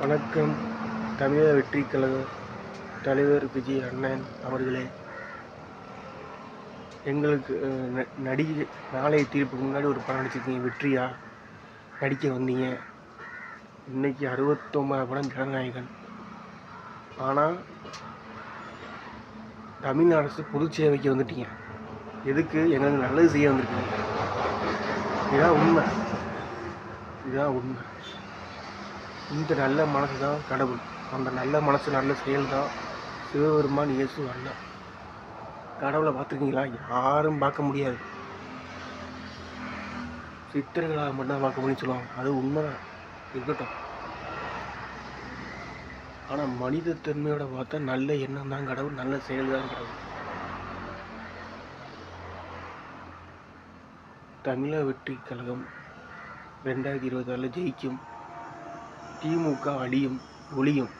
வணக்கம். தமிழக வெற்றிக் கழக தலைவர் விஜய் அண்ணன் அவர்களே, எங்களுக்கு நடிகை நாளைய தீர்ப்புக்கு முன்னாடி ஒரு படம் நடிச்சிருக்கீங்க, வெற்றியா நடிக்க வந்தீங்க. இன்னைக்கு 69 படம் ஜனநாயகன். ஆனால் தமிழ் அரசு பொது சேவைக்கு வந்துட்டீங்க. எதுக்கு? எங்களுக்கு நல்லது செய்ய வந்திருக்கீங்க. இதுதான் உண்மை. இந்த நல்ல மனசு தான் கடவுள். அந்த நல்ல மனசு, நல்ல செயல் தான் சிவபெருமான், இயேசு, அல்லா. கடவுளை பார்த்துருக்கீங்களா? யாரும் பார்க்க முடியாது. சித்தர்களாக மட்டும்தான் பார்க்க முடியும்னு சொல்லுவாங்க. அது உண்மைதான், இருக்கட்டும். ஆனால் மனித தன்மையோட பார்த்தா நல்ல எண்ணம் தான் கடவுள், நல்ல செயல் தான் கடவுள். தமிழக வெற்றி கழகம் 2026 ஜெயிக்கும். திமுக அழியும், ஒழியும்.